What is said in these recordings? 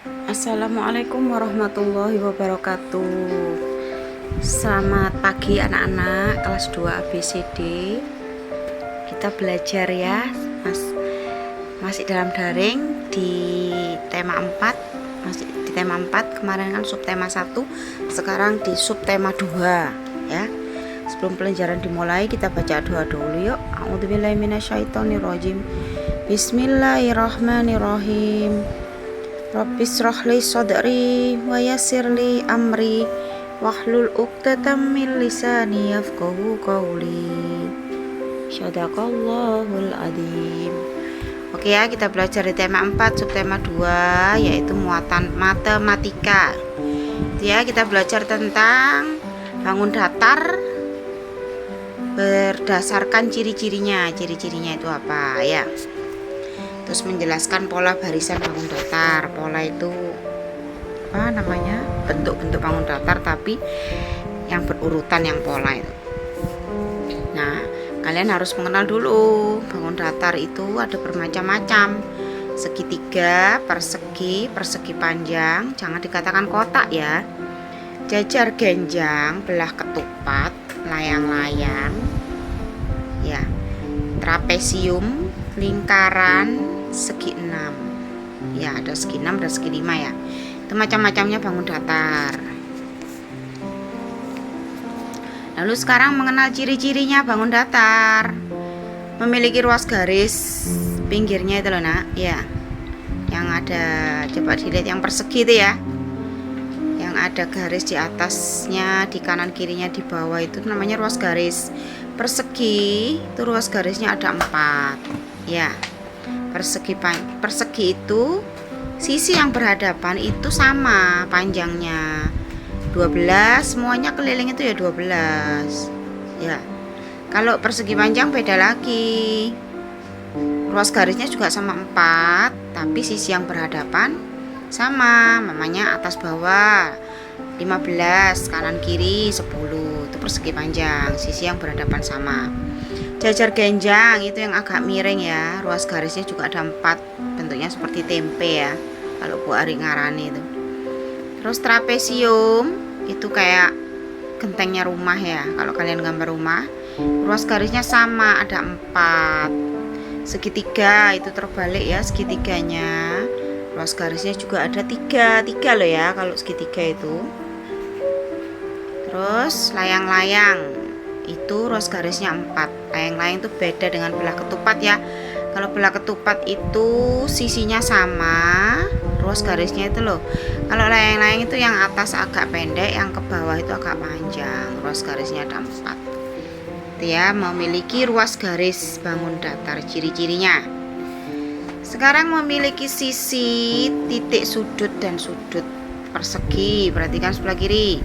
Assalamualaikum warahmatullahi wabarakatuh. Selamat pagi anak-anak kelas 2 ABCD. Kita belajar ya, masih dalam daring di tema 4. Masih di tema 4, kemarin kan subtema 1, sekarang di subtema 2 ya. Sebelum pelajaran dimulai, kita baca doa dulu yuk. A'udzubillahi minasyaitonirrajim. Bismillahirrahmanirrahim. Rabbis shrahli sadri wa yassirli amri wahlul 'uqdatam min lisani yafqahu qawli. Shadaqallahul adzim. Oke ya, kita belajar di tema 4 subtema 2 yaitu muatan matematika. Ya, kita belajar tentang bangun datar berdasarkan ciri-cirinya. Ciri-cirinya itu apa ya? Terus menjelaskan pola barisan bangun datar. Pola itu apa namanya, bentuk-bentuk bangun datar tapi yang berurutan, yang pola itu. Nah, kalian harus mengenal dulu bangun datar itu ada bermacam-macam. Segitiga, persegi, persegi panjang, jangan dikatakan kotak ya. Jajar genjang, belah ketupat, layang-layang ya. Trapesium, lingkaran, segi 6 ya, ada segi 6 dan segi 5 ya. Itu macam-macamnya bangun datar. Lalu sekarang mengenal ciri-cirinya bangun datar. Memiliki ruas garis pinggirnya itu loh nak ya, yang ada, coba dilihat yang persegi itu ya, yang ada garis di atasnya, di kanan kirinya, di bawah, itu namanya ruas garis. Persegi itu ruas garisnya ada 4 ya. Persegi itu sisi yang berhadapan itu sama panjangnya 12, semuanya keliling itu ya 12 ya. Kalau persegi panjang beda lagi, ruas garisnya juga sama 4, tapi sisi yang berhadapan sama, namanya atas bawah 15, kanan kiri 10, itu persegi panjang, sisi yang berhadapan sama. Jajar genjang itu yang agak miring ya, ruas garisnya juga ada 4, bentuknya seperti tempe ya kalau Bu Ari ngarani itu. Terus trapesium itu kayak gentengnya rumah ya, kalau kalian gambar rumah, ruas garisnya sama, ada 4. Segitiga itu terbalik ya, segitiganya ruas garisnya juga ada 3 loh ya kalau segitiga itu. Terus layang-layang itu ruas garisnya 4. Layang-layang itu beda dengan belah ketupat ya. Kalau belah ketupat itu sisinya sama, ruas garisnya itu loh. Kalau layang-layang itu yang atas agak pendek, yang ke bawah itu agak panjang, ruas garisnya ada 4. Itu ya, memiliki ruas garis bangun datar, ciri-cirinya. Sekarang memiliki sisi, titik sudut dan sudut persegi. Perhatikan sebelah kiri.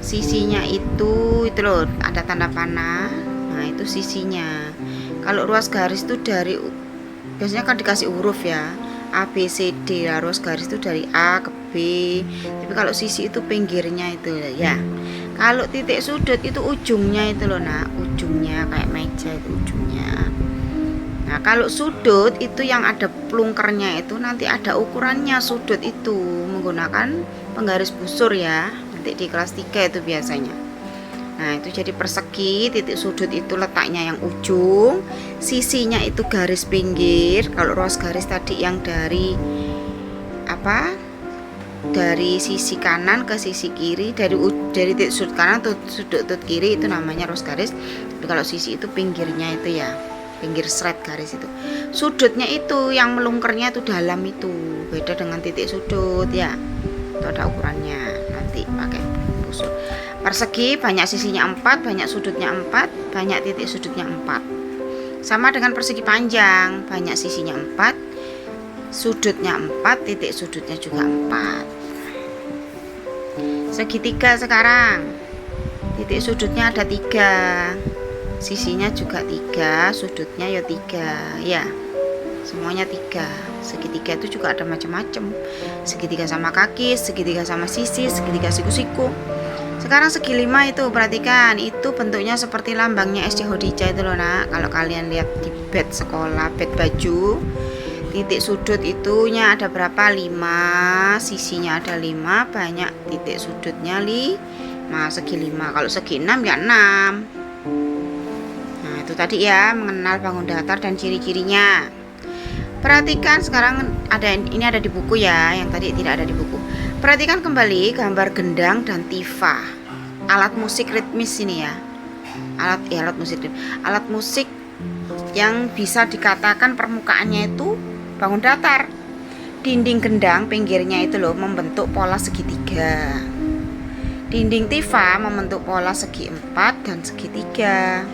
Sisinya itu loh, ada tanda panah. Nah, itu sisinya. Kalau ruas garis itu dari, biasanya kan dikasih huruf ya, A, B, C, D. Lah, ruas garis itu dari A ke B. Tapi kalau sisi itu pinggirnya itu ya. Kalau titik sudut itu ujungnya itu loh nak, ujungnya kayak meja itu ujungnya. Nah, kalau sudut itu yang ada plungkernya itu nanti ada ukurannya sudut itu menggunakan penggaris busur ya. Nanti di kelas 3 itu biasanya. Nah, itu jadi persegi, titik sudut itu letaknya yang ujung, sisinya itu garis pinggir. Kalau ruas garis tadi yang dari apa? Dari sisi kanan ke sisi kiri, dari titik sudut kanan ke sudut kiri, itu namanya ruas garis. Tapi kalau sisi itu pinggirnya itu ya, pinggir seret garis itu. Sudutnya itu yang melungkernya itu dalam itu, beda dengan titik sudut ya. Itu ada ukurannya, nanti pakai busur. Persegi banyak sisinya 4, banyak sudutnya 4, banyak titik sudutnya 4. Sama dengan persegi panjang, banyak sisinya 4, sudutnya 4, titik sudutnya juga 4. Segitiga sekarang, titik sudutnya ada 3, sisinya juga 3, sudutnya ya 3 ya, semuanya 3. Segitiga itu juga ada macam-macam, segitiga sama kaki, segitiga sama sisi, segitiga siku-siku. Sekarang segi 5 itu perhatikan, itu bentuknya seperti lambangnya SD Hodijah itu loh nak. Kalau kalian lihat di bed sekolah, bed baju, titik sudut itunya ada berapa? 5, sisinya ada 5, banyak titik sudutnya 5, segi 5. Kalau segi 6 ya 6. Nah itu tadi ya, mengenal bangun datar dan ciri-cirinya. Perhatikan sekarang ini ada di buku ya, yang tadi tidak ada di buku. Perhatikan kembali gambar gendang dan tifa, alat musik ritmis ini ya. Alat musik yang bisa dikatakan permukaannya itu bangun datar. Dinding gendang pinggirnya itu loh membentuk pola segitiga. Dinding tifa membentuk pola segi 4 dan segitiga.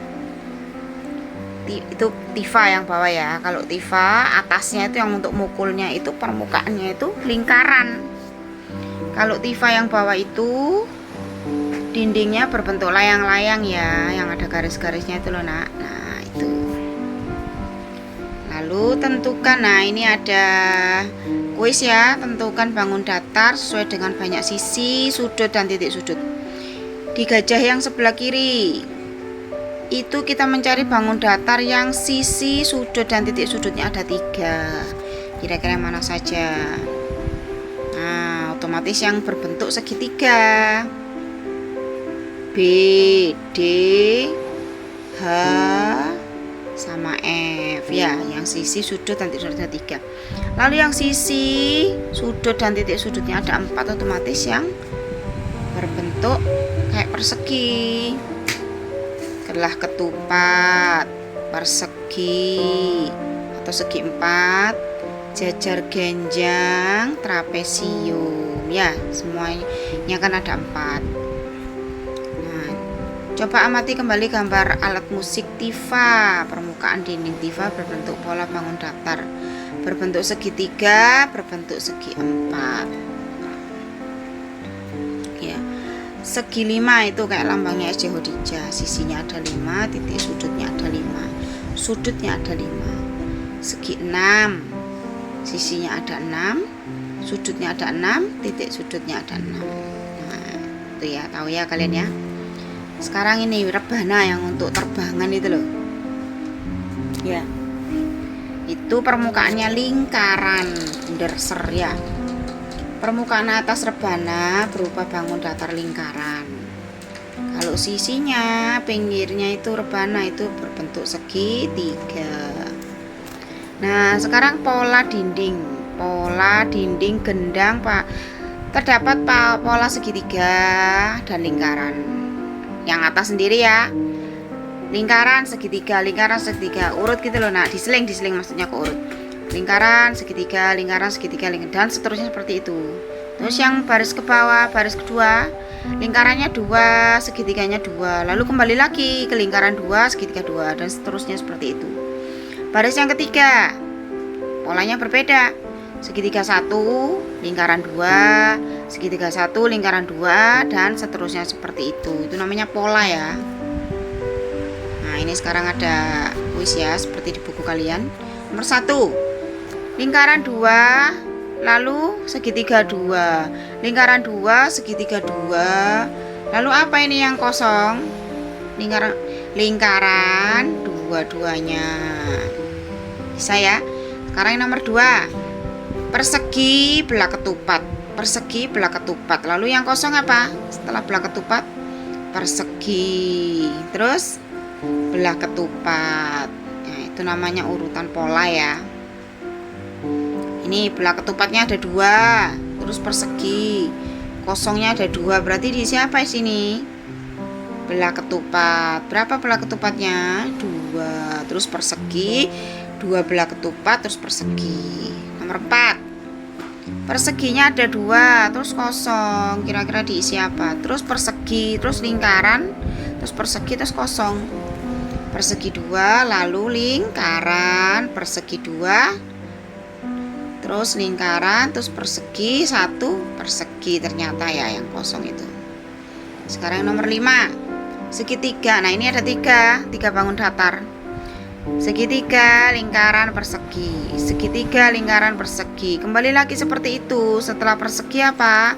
Itu tifa yang bawah ya. Kalau tifa atasnya itu yang untuk mukulnya itu permukaannya itu lingkaran. Kalau tifa yang bawah itu dindingnya berbentuk layang-layang ya, yang ada garis-garisnya itu loh nak. Nah itu. Lalu tentukan, nah ini ada kuis ya, tentukan bangun datar sesuai dengan banyak sisi, sudut dan titik sudut. Di gajah yang sebelah kiri itu kita mencari bangun datar yang sisi, sudut dan titik sudutnya ada 3. Kira-kira mana saja? Nah otomatis yang berbentuk segitiga. B, D, H sama F ya, yang sisi, sudut dan titik sudutnya 3. Lalu yang sisi, sudut dan titik sudutnya ada 4, otomatis yang berbentuk kayak persegi. Belah ketupat, persegi atau segi 4, jajar genjang, trapesium ya, semuanya kan ada 4. Coba amati kembali gambar alat musik tifa. Permukaan dinding tifa berbentuk pola bangun datar, berbentuk segitiga, berbentuk segi 4 ya. Segi 5 itu kayak lambangnya SJ Khadijah, sisinya ada 5, titik sudutnya ada 5, sudutnya ada 5. Segi 6, sisinya ada 6, sudutnya ada 6, titik sudutnya ada 6. Nah itu ya, tahu ya kalian ya. Sekarang ini rebana yang untuk terbangan itu loh ya, itu permukaannya lingkaran bunderser ya. Permukaan atas rebana berupa bangun datar lingkaran. Kalau sisinya, pinggirnya itu rebana itu berbentuk segitiga. Nah sekarang pola dinding gendang Pak, terdapat pola segitiga dan lingkaran. Yang atas sendiri ya, lingkaran segitiga, urut gitu loh nak, diseling maksudnya ke urut. Lingkaran segitiga, lingkaran dan seterusnya seperti itu. Terus yang baris ke bawah, baris kedua, lingkarannya 2, segitiganya 2, lalu kembali lagi ke lingkaran 2, segitiga 2 dan seterusnya seperti itu. Baris yang ketiga polanya berbeda, segitiga 1, lingkaran 2, segitiga 1, lingkaran 2 dan seterusnya seperti itu. Itu namanya pola ya. Nah ini sekarang ada kuis ya, seperti di buku kalian. Nomor 1, lingkaran 2, lalu segitiga 2, lingkaran 2, segitiga 2, lalu apa ini yang kosong? Lingkaran dua-duanya. Bisa ya. Sekarang yang nomor 2, persegi belah ketupat, lalu yang kosong apa setelah belah ketupat? Persegi, terus belah ketupat. Nah itu namanya urutan pola ya. Ini belah ketupatnya ada 2, terus persegi, kosongnya ada 2, berarti di siapa di sini? Belah ketupat. Berapa belah ketupatnya? 2, terus persegi, 2 belah ketupat terus persegi. Nomor 4, perseginya ada 2 terus kosong, kira-kira diisi apa? Terus persegi, terus lingkaran, terus persegi, terus kosong. Persegi 2, lalu lingkaran, persegi 2, terus lingkaran, terus persegi 1, persegi ternyata ya yang kosong itu. Sekarang nomor 5, segitiga. Nah ini ada 3 bangun datar. Segitiga, lingkaran, persegi. Segitiga, lingkaran, persegi. Kembali lagi seperti itu. Setelah persegi apa?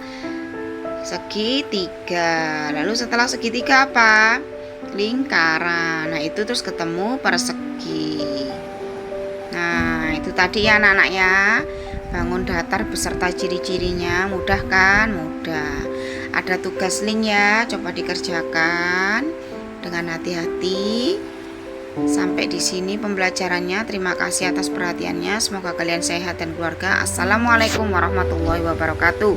Segitiga. Lalu setelah segitiga apa? Lingkaran. Nah itu terus ketemu persegi. Nah itu tadi ya anak-anak ya. Bangun datar beserta ciri-cirinya, mudah kan? Mudah. Ada tugas link ya, coba dikerjakan dengan hati-hati. Sampai di sini pembelajarannya. Terima kasih atas perhatiannya. Semoga kalian sehat dan keluarga. Assalamualaikum warahmatullahi wabarakatuh.